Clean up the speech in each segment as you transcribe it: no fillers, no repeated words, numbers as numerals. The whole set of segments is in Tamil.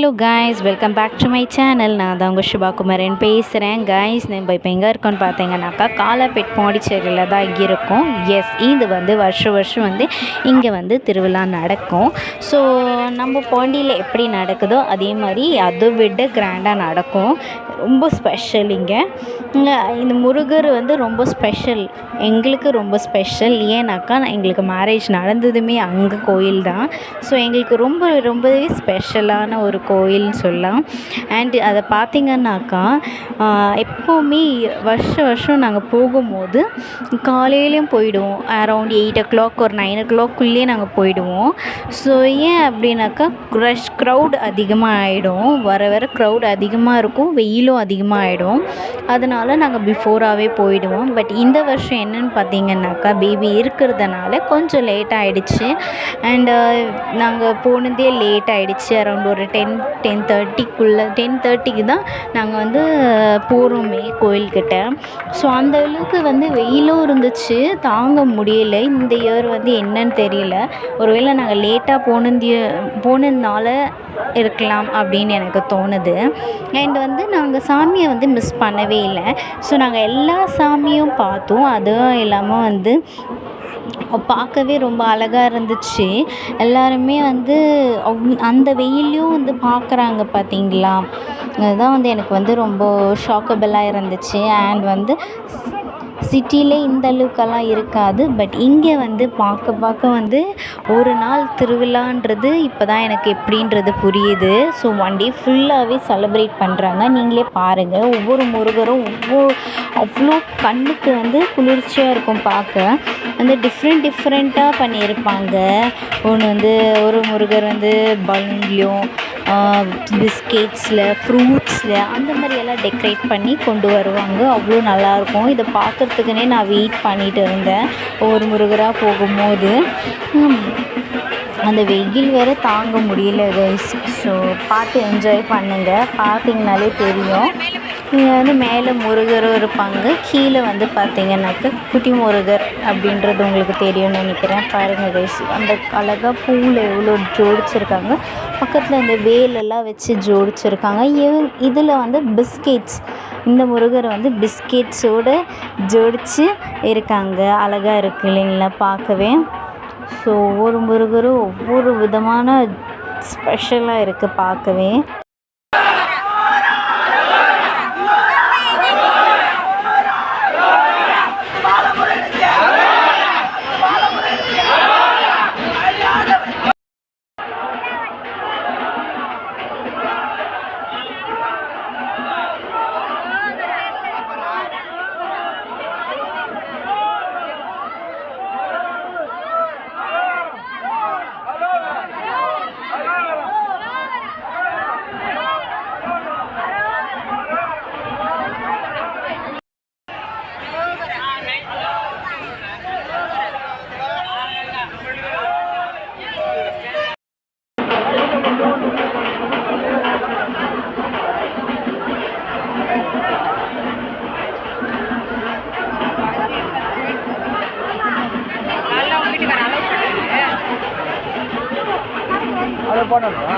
Hello guys, welcome back to my channel. நான் தான் உங்கள் சுபாகுமரன் பேசுகிறேன். காய்ஸ், நம்ம இப்போ எங்கே இருக்கோன்னு பார்த்தீங்கன்னாக்கா காலாப்பேட் பாண்டிச்சேரியில் தான் இருக்கோம். எஸ், இது வருஷம் இங்கே திருவிழா நடக்கும். ஸோ நம்ம பாண்டியில் எப்படி நடக்குதோ அதே மாதிரி அதை விட கிராண்டாக நடக்கும். ரொம்ப ஸ்பெஷல் இங்கே இந்த முருகர் ரொம்ப ஸ்பெஷல், எங்களுக்கு ரொம்ப ஸ்பெஷல். ஏன்னாக்கா எங்களுக்கு மேரேஜ் நடந்ததுமே அங்கே கோயில் தான். ஸோ எங்களுக்கு ரொம்பவே ஸ்பெஷலான ஒரு கோயில்னு சொல்லலாம். அண்டு அதை பார்த்திங்கன்னாக்கா எப்போவுமே வருஷம் நாங்கள் போகும்போது காலையிலையும் போயிடுவோம். அரவுண்ட் 8 o'clock ஒரு 9 o'clock நாங்கள் போயிடுவோம். ஸோ ஏன் அப்படின்னாக்கா க்ரௌட் அதிகமாக ஆகிடும். வர க்ரௌட் அதிகமாக இருக்கும், வெயிலும் அதிகமாக ஆகிடும். அதனால் நாங்கள் பிஃபோராகவே போயிடுவோம். பட் இந்த வருஷம் என்னென்னு பார்த்தீங்கன்னாக்கா பேபி இருக்கிறதுனால கொஞ்சம் லேட் ஆகிடுச்சு. அண்டு நாங்கள் போனதே லேட் ஆகிடுச்சு. அரவுண்ட் ஒரு 10:30க்கு தான் நாங்கள் போகிறோமே கோயில்கிட்ட. ஸோ அந்த அளவுக்கு வெயிலும் இருந்துச்சு, தாங்க முடியலை. இந்த இயர் என்னன்னு தெரியல, ஒருவேளை நாங்கள் லேட்டாக போனதுனால இருக்கலாம் அப்படின்னு எனக்கு தோணுது. அண்ட் நாங்கள் சாமியை மிஸ் பண்ணவே இல்லை. ஸோ நாங்கள் எல்லா சாமியும் பார்த்தோம். அதுவும் இல்லாமல் பார்க்கவே ரொம்ப அழகாக இருந்துச்சு. எல்லாருமே அந்த வெயிலையும் பார்க்குறாங்க பார்த்தீங்களா. அதுதான் எனக்கு ரொம்ப ஷாக்கபிளாக இருந்துச்சு. அண்ட் சிட்டியிலே இந்த அளவுக்கெல்லாம் இருக்காது. பட் இங்கே பார்க்க ஒரு நாள் திருவிழான்றது இப்போ தான் எனக்கு எப்படின்றது புரியுது. ஸோ 1 day ஃபுல்லாகவே செலிப்ரேட் பண்ணுறாங்க. நீங்களே பாருங்கள், ஒவ்வொரு முருகரும் அவ்வளோ கண்ணுக்கு குளிர்ச்சியாக இருக்கும் பார்க்க. டிஃப்ரெண்ட்டாக பண்ணியிருப்பாங்க. ஒரு முருகர் பலூன்லேயும் பிஸ்கெட்ஸில் ஃப்ரூட்ஸில் அந்த மாதிரியெல்லாம் டெக்கரேட் பண்ணி கொண்டு வருவாங்க. அவ்வளோ நல்லாயிருக்கும். இதை பார்க்குறதுக்குனே நான் வெயிட் பண்ணிகிட்டு இருந்தேன் ஒவ்வொரு முருகராக போகும்போது. அந்த வெயில் வேறு தாங்க முடியல கைஸ். ஸோ பார்த்து என்ஜாய் பண்ணுங்கள். பார்த்திங்கனாலே தெரியும். இங்கே மேலே முருகரும் இருப்பாங்க, கீழே பார்த்திங்கனாக்கா குட்டி முருகர் அப்படின்றது உங்களுக்கு தெரியும்னு நினைக்கிறேன். பாருங்கள் கைஸ், அந்த அழகாக பூவில் எவ்வளோ ஜோடிச்சிருக்காங்க. பக்கத்தில் இந்த வேலெல்லாம் வச்சு ஜோடிச்சிருக்காங்க. இதில் பிஸ்கெட்ஸ், இந்த முருகர் பிஸ்கெட்ஸோடு ஜோடிச்சு இருக்காங்க. அழகாக இருக்குது இல்லைங்களா பார்க்கவே. ஸோ ஒவ்வொரு முருகரும் ஒவ்வொரு விதமான ஸ்பெஷலாக இருக்குது பார்க்கவே. அதை போடணுமா?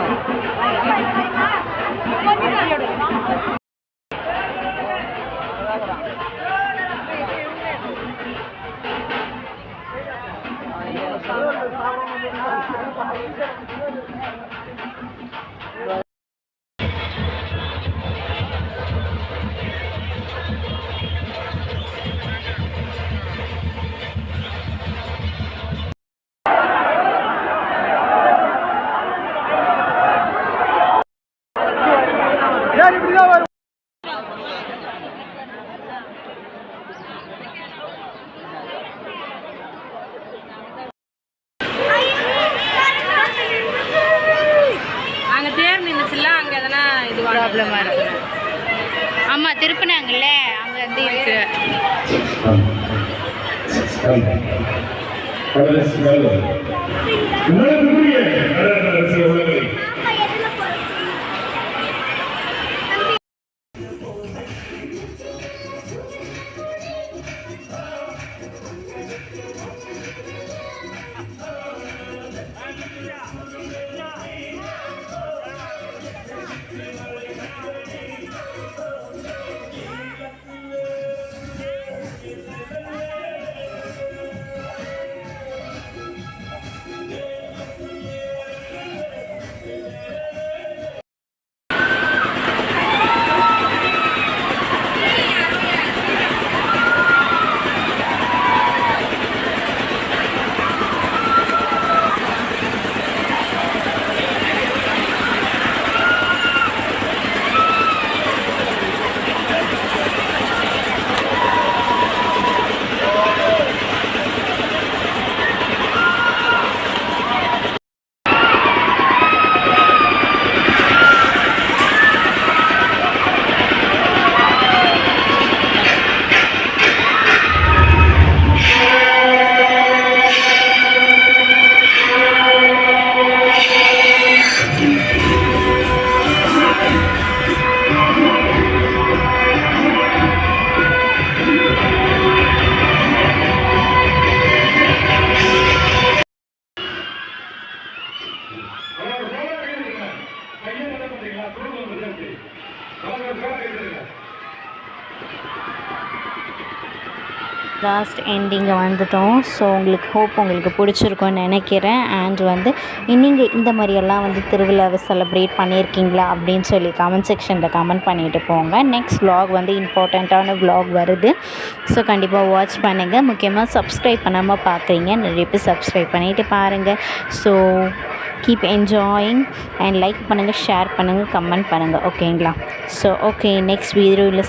இப்படிதான் வரும். அங்கே தேர் நின்றுச்சுல, அங்கே எதனா இது ப்ராப்ளமாக இருக்கு. ஆமாம், திருப்பினாங்கல்ல, அங்கே இருக்கு. லாஸ்ட் எண்டிங்கை வந்துட்டோம். ஸோ உங்களுக்கு பிடிச்சிருக்கும்னு நினைக்கிறேன். அண்ட் வந்து நீங்கள் இந்த மாதிரியெல்லாம் வந்து திருவிழாவை செலிப்ரேட் பண்ணியிருக்கீங்களா அப்படின்னு சொல்லி கமெண்ட் செக்ஷனில் கமெண்ட் பண்ணிவிட்டு போங்க. நெக்ஸ்ட் vlog வந்து இம்பார்ட்டண்ட்டான vlog வருது. ஸோ கண்டிப்பாக வாட்ச் பண்ணுங்கள். முக்கியமாக சப்ஸ்கிரைப் பண்ணாமல் பார்க்குறீங்க, நிறைய பேர் சப்ஸ்கிரைப் பண்ணிவிட்டு பாருங்கள். So keep enjoying and like பண்ணுங்கள், ஷேர் பண்ணுங்கள், கமெண்ட் பண்ணுங்கள். ஓகேங்களா? ஸோ ஓகே, நெக்ஸ்ட் வீடியோவில்